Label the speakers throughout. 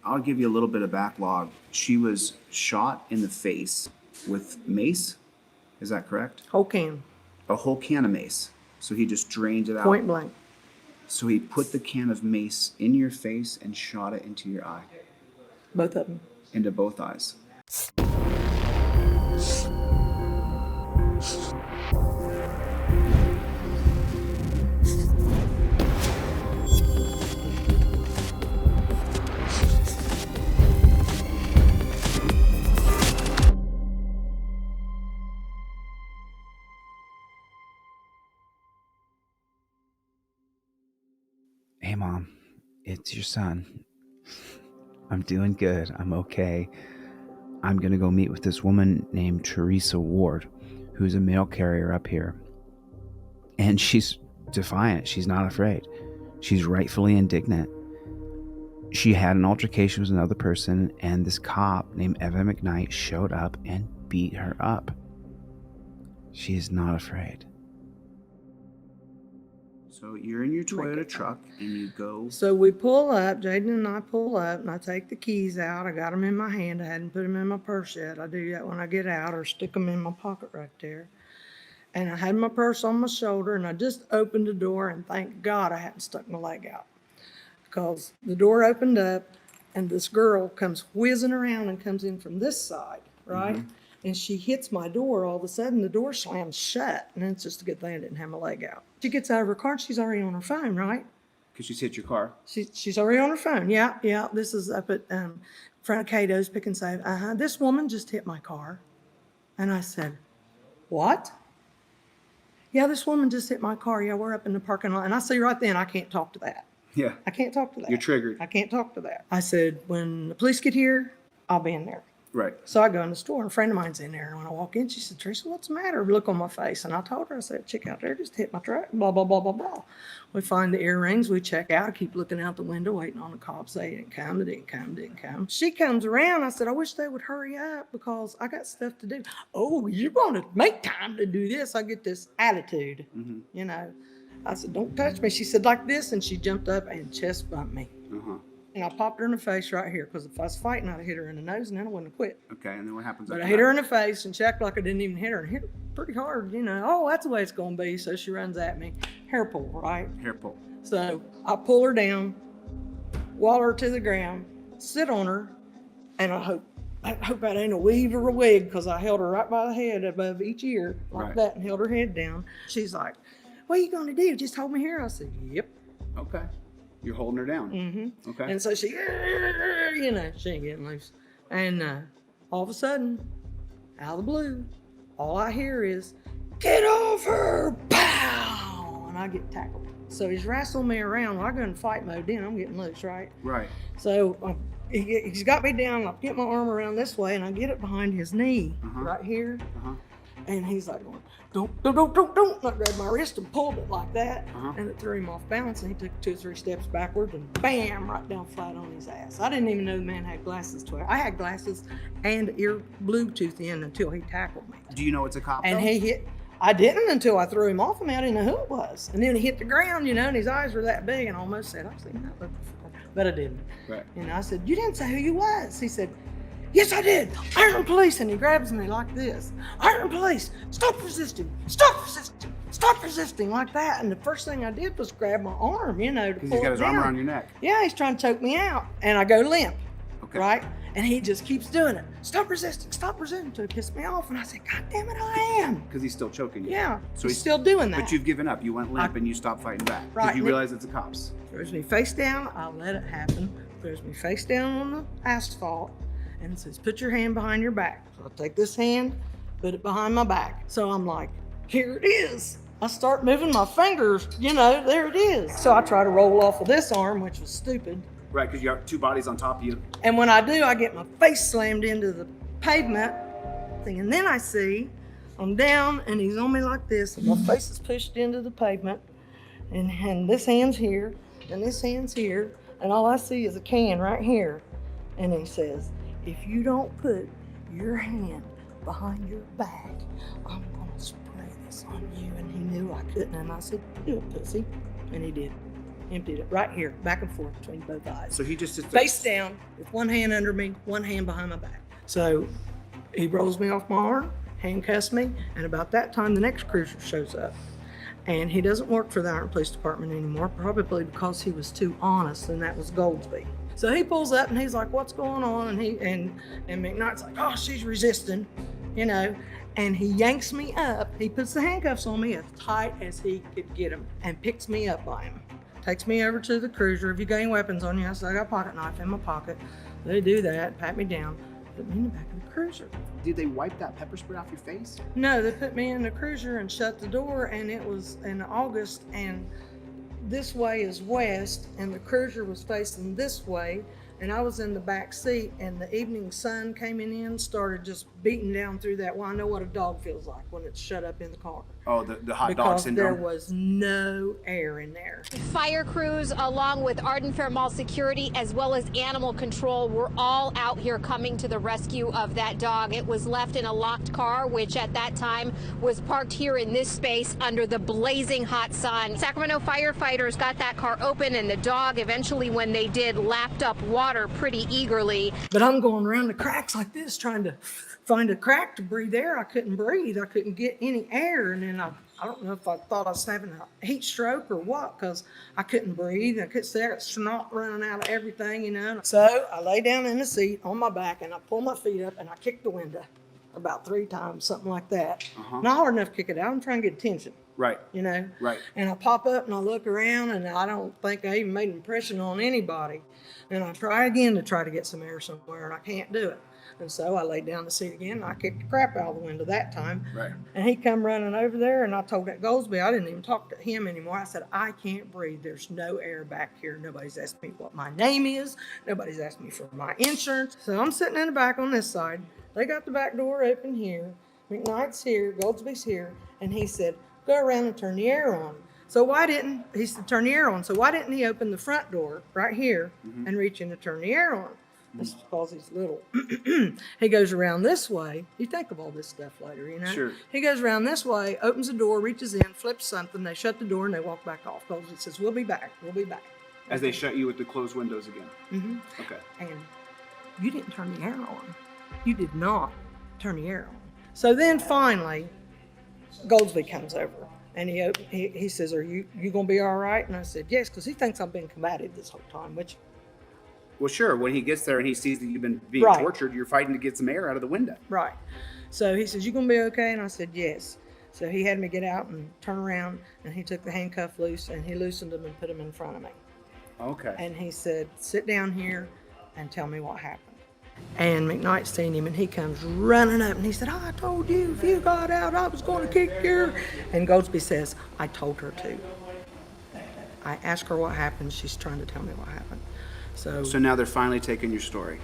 Speaker 1: I'll give you a little bit of backlog. She was shot in the face with mace. Is that correct?
Speaker 2: Whole can.
Speaker 1: A whole can of mace. So he just drained it out.
Speaker 2: Point blank.
Speaker 1: So he put the can of mace in your face and shot it into your eye.
Speaker 2: Both of them.
Speaker 1: Into both eyes.
Speaker 3: Hey, Mom, it's your son. I'm doing good. I'm okay. I'm going to go meet with this woman named Teresa Ward, who's a mail carrier up here. And she's defiant. She's not afraid. She's rightfully indignant. She had an altercation with another person, and this cop named Evan McKnight showed up and beat her up. She is not afraid.
Speaker 1: So you're in your Toyota truck and you go.
Speaker 2: So we pull up, Jaden and I pull up, and I take the keys out. I got them in my hand. I hadn't put them in my purse yet. I do that when I get out, or stick them in my pocket right there. And I had my purse on my shoulder, and I just opened the door, and thank God I hadn't stuck my leg out. Because the door opened up, and this girl comes whizzing around and comes in from this side, right? Mm-hmm. And she hits my door. All of a sudden, the door slams shut. And it's just a good thing I didn't have my leg out. She gets out of her car, and she's already on her phone, right?
Speaker 1: Because she's hit your car?
Speaker 2: She's already on her phone. Yeah. This is up at front of Cato's, Pick and Save. This woman just hit my car. And I said, what? Yeah, this woman just hit my car. Yeah, we're up in the parking lot. And I see right then, I can't talk to that.
Speaker 1: Yeah.
Speaker 2: I can't talk to that.
Speaker 1: You're triggered.
Speaker 2: I can't talk to that. I said, when the police get here, I'll be in there.
Speaker 1: Right.
Speaker 2: So I go in the store, and a friend of mine's in there. And when I walk in, she said, Teresa, what's the matter? Look on my face. And I told her, I said, chick out there just hit my truck, blah, blah, blah, blah, blah. We find the earrings. We check out. I keep looking out the window, waiting on the cops. They didn't come. She comes around. I said, I wish they would hurry up because I got stuff to do. Oh, you're going to make time to do this. I get this attitude, you know. I said, don't touch me. She said, like this. And she jumped up and chest bumped me. And I popped her in the face right here, because if I was fighting, I'd have hit her in the nose, and then I wouldn't have quit.
Speaker 1: Okay, and then what happens
Speaker 2: But
Speaker 1: after
Speaker 2: I hit
Speaker 1: that?
Speaker 2: her in the face and checked like I didn't even hit her, and hit her pretty hard, you know. Oh, that's the way it's going to be. So she runs at me. Hair pull, right?
Speaker 1: Hair pull.
Speaker 2: So I pull her down, wall her to the ground, sit on her, and I hope that ain't a weave or a wig, because I held her right by the head above each ear like that and held her head down. She's like, what are you going to do? Just hold me here? I said, yep.
Speaker 1: Okay. You're holding her down. Okay.
Speaker 2: And so she, you know, she ain't getting loose. And all of a sudden, out of the blue, all I hear is, get off her, pow! And I get tackled. So he's wrestling me around. Well, I go in fight mode, then I'm getting loose, right?
Speaker 1: Right.
Speaker 2: So he's got me down. I get my arm around this way, and I get it behind his knee, right here. And he's like going, don't. I grabbed my wrist and pulled it like that, and it threw him off balance, and he took 2 or 3 steps backwards, and bam, right down flat on his ass. I didn't even know the man had glasses to wear. I had glasses and ear Bluetooth in until he tackled me.
Speaker 1: Do you know it's a cop,
Speaker 2: And
Speaker 1: though?
Speaker 2: he hit. I didn't until I threw him off him. I didn't know who it was. And then he hit the ground, you know, and his eyes were that big, and I almost said, I've seen that look before. But I didn't. Right. And I said, you didn't say who you was. He said, yes, I did. Ironton Police. And he grabs me like this. Ironton Police, stop resisting. Stop resisting. Stop resisting, like that. And the first thing I did was grab my arm, you know, to pull it down.
Speaker 1: Because he's got his arm around your neck.
Speaker 2: Yeah, he's trying to choke me out. And I go limp, right? And he just keeps doing it. Stop resisting, until he pissed me off. And I said, God damn it, I am.
Speaker 1: Because he's still choking you.
Speaker 2: Yeah,
Speaker 1: So
Speaker 2: he's still doing that.
Speaker 1: But you've given up. You went limp and you stopped fighting back.
Speaker 2: Right.
Speaker 1: Because you realize it's the cops.
Speaker 2: Throws me face down, I let it happen. Throws me face down on the asphalt. And it says, put your hand behind your back. So I take this hand, put it behind my back. So I'm like, here it is. I start moving my fingers, you know, there it is. So I try to roll off of this arm, which was stupid.
Speaker 1: Right, because you have 2 bodies on top of you.
Speaker 2: And when I do, I get my face slammed into the pavement. And then I see I'm down and he's on me like this, and my face is pushed into the pavement. And this hand's here, and this hand's here, and all I see is a can right here. And he says, if you don't put your hand behind your back, I'm gonna spray this on you. And he knew I couldn't, and I said, do it, pussy. And he did. emptied it right here, back and forth between both eyes.
Speaker 1: So he just
Speaker 2: Face down with one hand under me, one hand behind my back. So he rolls me off my arm, handcuffs me, and about that time the next cruiser shows up. And he doesn't work for the Ironton Police Department anymore, probably because he was too honest, and that was Goldsby. So he pulls up and he's like, "What's going on?" And McKnight's like, "Oh, she's resisting," you know. And he yanks me up. He puts the handcuffs on me as tight as he could get them and picks me up by him. Takes me over to the cruiser. "Have you got any weapons on you?" I said, "I got a pocket knife in my pocket." They do that, pat me down, put me in the back of the cruiser.
Speaker 1: Did they wipe that pepper spray off your face?
Speaker 2: No, they put me in the cruiser and shut the door, and it was in August, and this way is west, and the cruiser was facing this way, and I was in the back seat, and the evening sun coming in started just beating down through that. Well, I know what a dog feels like when it's shut up in the car.
Speaker 1: Oh, the hot dog
Speaker 2: Because
Speaker 1: syndrome?
Speaker 2: there was no air in there.
Speaker 4: Fire crews, along with Ironton Fair Mall security, as well as animal control, were all out here coming to the rescue of that dog. It was left in a locked car, which at that time was parked here in this space under the blazing hot sun. Sacramento firefighters got that car open, and the dog eventually, when they did, lapped up water pretty eagerly.
Speaker 2: But I'm going around the cracks like this, trying to find a crack to breathe air. I couldn't breathe. I couldn't get any air. And then I don't know if I thought I was having a heat stroke or what, because I couldn't breathe. I couldn't see. I got snot running out of everything, you know. So I lay down in the seat on my back, and I pull my feet up, and I kick the window about 3 times, something like that. Not hard enough to kick it out. I'm trying to get attention.
Speaker 1: Right.
Speaker 2: You know?
Speaker 1: Right.
Speaker 2: And I pop up and I look around, and I don't think I even made an impression on anybody. And I try again to try to get some air somewhere, and I can't do it. And so I laid down the seat again, and I kicked the crap out of the window that time.
Speaker 1: Right.
Speaker 2: And he come running over there, and I told that Goldsby, I didn't even talk to him anymore. I said, "I can't breathe. There's no air back here. Nobody's asked me what my name is. Nobody's asked me for my insurance." So I'm sitting in the back on this side. They got the back door open here. McKnight's here, Goldsby's here, and he said, "Go around and turn the air on." So he said, "Turn the air on." So why didn't he open the front door right here and reach in to turn the air on? That's because he's little. He goes around this way. You think of all this stuff later, you know?
Speaker 1: Sure.
Speaker 2: He goes around this way, opens the door, reaches in, flips something. They shut the door and they walk back off. Goldsby says, "We'll be back. We'll be back."
Speaker 1: As they shut you with the closed windows again?
Speaker 2: Mm-hmm.
Speaker 1: Okay.
Speaker 2: And you didn't turn the air on. You did not turn the air on. So then finally, Goldsby comes over. And he says, "Are you going to be all right?" And I said, "Yes," because he thinks I've been combative this whole time, which...
Speaker 1: Well, sure. When he gets there and he sees that you've been being
Speaker 2: Right.
Speaker 1: tortured, you're fighting to get some air out of the window.
Speaker 2: Right. So he says, "You going to be okay?" And I said, "Yes." So he had me get out and turn around, and he took the handcuff loose, and he loosened them and put them in front of me.
Speaker 1: Okay.
Speaker 2: And he said, "Sit down here and tell me what happened." And McKnight seen him, and he comes running up, and he said, "I told you if you got out, I was going to kick you." And Goldsby says, "I told her to. I asked her what happened. She's trying to tell me what happened."
Speaker 1: So now they're finally taking your story.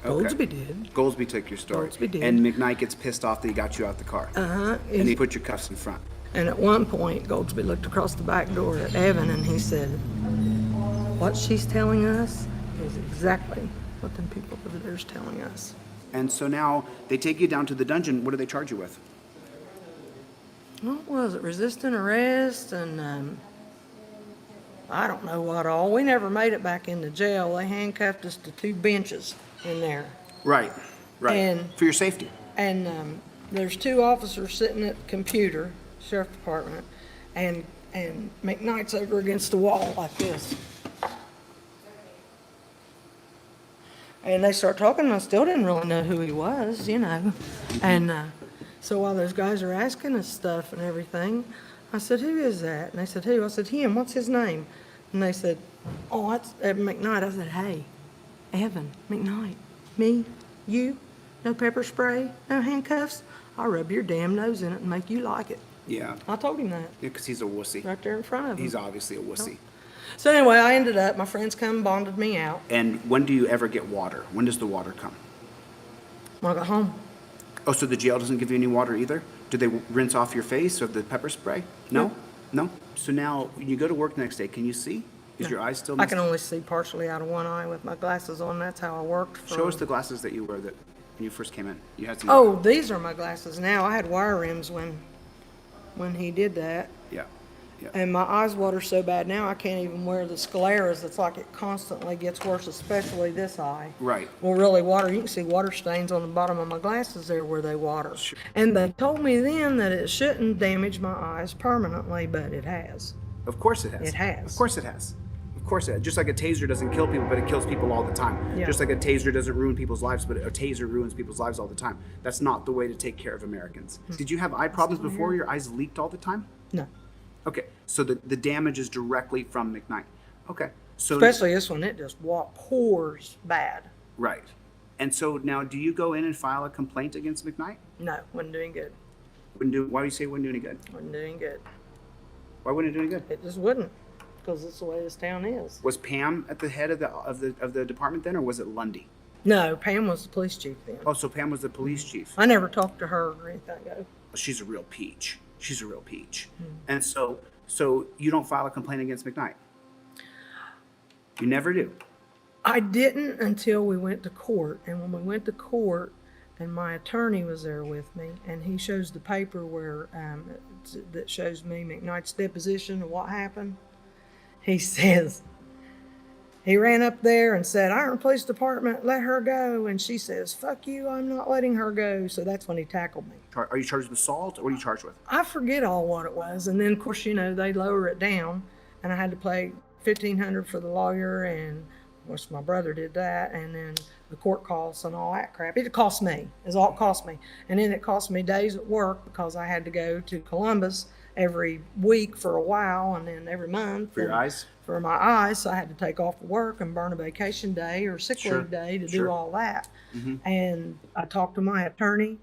Speaker 1: Okay.
Speaker 2: Goldsby did.
Speaker 1: Goldsby took your story.
Speaker 2: Goldsby did.
Speaker 1: And McKnight gets pissed off that he got you out the car. And he put your cuffs in front.
Speaker 2: And at one point, Goldsby looked across the back door at Evan, and he said, "What she's telling us is exactly what them people over there's telling us."
Speaker 1: And so now they take you down to the dungeon. What do they charge you with?
Speaker 2: What was it? Resisting arrest and I don't know what all. We never made it back into jail. They handcuffed us to 2 benches in there.
Speaker 1: Right. Right.
Speaker 2: And-
Speaker 1: for your safety.
Speaker 2: And there's 2 officers sitting at the computer, sheriff department, and McKnight's over against the wall like this. And they start talking, and I still didn't really know who he was, you know. And so while those guys are asking us stuff and everything, I said, "Who is that?" And they said, "Who?" I said, "Him. What's his name?" And they said, "Oh, that's Evan McKnight." I said, "Hey, Evan McKnight, me, you, no pepper spray, no handcuffs. I'll rub your damn nose in it and make you like it."
Speaker 1: Yeah.
Speaker 2: I told him that
Speaker 1: Yeah, because he's a wussy.
Speaker 2: right there in front of him.
Speaker 1: He's obviously a wussy.
Speaker 2: So anyway, I ended up, my friends come and bonded me out
Speaker 1: And when do you ever get water? When does the water come?
Speaker 2: when I got home.
Speaker 1: Oh, so the jail doesn't give you any water either? Do they rinse off your face or the pepper spray? No? No? So now, when you go to work the next day, can you see? Is your eye still
Speaker 2: I
Speaker 1: missing?
Speaker 2: can only see partially out of one eye with my glasses on. That's how I worked.
Speaker 1: Show us the glasses that you wore that when you first came in. You had some.
Speaker 2: Oh, these are my glasses now. I had wire rims when he did that.
Speaker 1: Yeah. Yeah.
Speaker 2: And my eyes water so bad now I can't even wear the scleras. It's like it constantly gets worse, especially this eye.
Speaker 1: Right.
Speaker 2: Will really water. You can see water stains on the bottom of my glasses there where they water.
Speaker 1: Sure.
Speaker 2: And they told me then that it shouldn't damage my eyes permanently, but it has.
Speaker 1: Of course it has.
Speaker 2: It has.
Speaker 1: Of course it has. Of course it has. Just like a taser doesn't kill people, but it kills people all the time.
Speaker 2: Yeah.
Speaker 1: Just like a taser doesn't ruin people's lives, but a taser ruins people's lives all the time. That's not the way to take care of Americans. Did you have eye problems before? Your eyes leaked all the time?
Speaker 2: No.
Speaker 1: Okay, so the damage is directly from McKnight. Okay, so
Speaker 2: Especially this one, it just pours bad.
Speaker 1: right, and so now, do you go in and file a complaint against McKnight?
Speaker 2: No, wasn't doing good.
Speaker 1: Why do you say it wouldn't do any good?
Speaker 2: Wasn't doing good.
Speaker 1: Why wouldn't it do any good?
Speaker 2: It just wouldn't, because it's the way this town is.
Speaker 1: Was Pam at the head of the department then, or was it Lundy?
Speaker 2: No, Pam was the police chief then.
Speaker 1: Oh, so Pam was the police chief.
Speaker 2: I never talked to her or anything.
Speaker 1: She's a real peach. She's a real peach. And so you don't file a complaint against McKnight? You never do?
Speaker 2: I didn't until we went to court. And when we went to court, and my attorney was there with me, and he shows the paper where that shows me McKnight's deposition of what happened. He says, he ran up there and said, Ironton Police Department, let her go. And she says, fuck you, I'm not letting her go. So that's when he tackled me.
Speaker 1: Are you charged with assault, or what are you charged with?
Speaker 2: I forget all what it was. And then, of course, they lower it down. And I had to pay $1,500 for the lawyer. And, of course, my brother did that. And then the court costs and all that crap. It cost me, is all it cost me. And then it cost me days at work because I had to go to Columbus every week for a while, and then every month.
Speaker 1: For your eyes?
Speaker 2: For my eyes. So I had to take off work and burn a vacation day or sick
Speaker 1: Sure.
Speaker 2: leave day to
Speaker 1: Sure.
Speaker 2: do all that. And I talked to my attorney,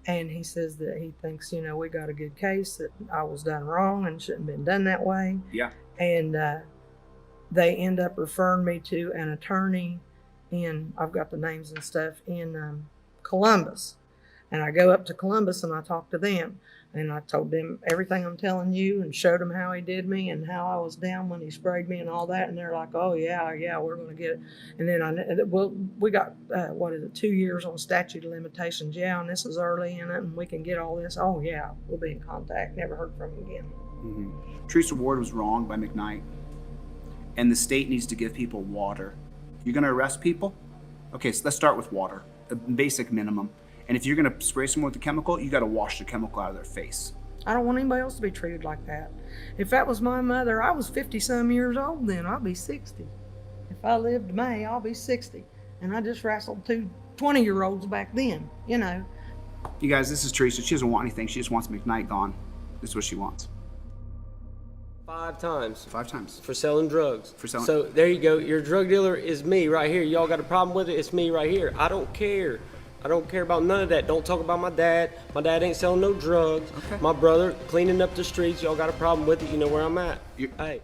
Speaker 2: and he says that he thinks, we got a good case, that I was done wrong and shouldn't have been done that way.
Speaker 1: Yeah.
Speaker 2: And they end up referring me to an attorney I've got the names and stuff, in Columbus. And I go up to Columbus and I talk to them. And I told them everything I'm telling you and showed them how he did me and how I was down when he sprayed me and all that. And they're like, oh, yeah, we're going to get it. And then we got, 2 years on statute of limitations. Yeah, and this is early in it and we can get all this. Oh, yeah, we'll be in contact. Never heard from him again.
Speaker 1: Teresa Ward was wronged by McKnight, and the state needs to give people water. You're going to arrest people? Okay, so let's start with water, a basic minimum. And if you're going to spray someone with a chemical, you got to wash the chemical out of their face.
Speaker 2: I don't want anybody else to be treated like that. If that was my mother, I was 50-some years old then. I'll be 60. If I lived May, I'll be 60. And I just wrestled 2 20-year-olds back then,
Speaker 1: You guys, this is Teresa. She doesn't want anything. She just wants McKnight gone. This is what she wants.
Speaker 5: 5 times
Speaker 1: 5 times.
Speaker 5: for selling drugs.
Speaker 1: For selling-
Speaker 5: So there you go. Your drug dealer is me right here. Y'all got a problem with it? It's me right here. I don't care. I don't care about none of that. Don't talk about my dad. My dad ain't selling no drugs.
Speaker 1: Okay.
Speaker 5: My brother cleaning up the streets. Y'all got a problem with it? You know where I'm at.
Speaker 1: You-
Speaker 5: Hey.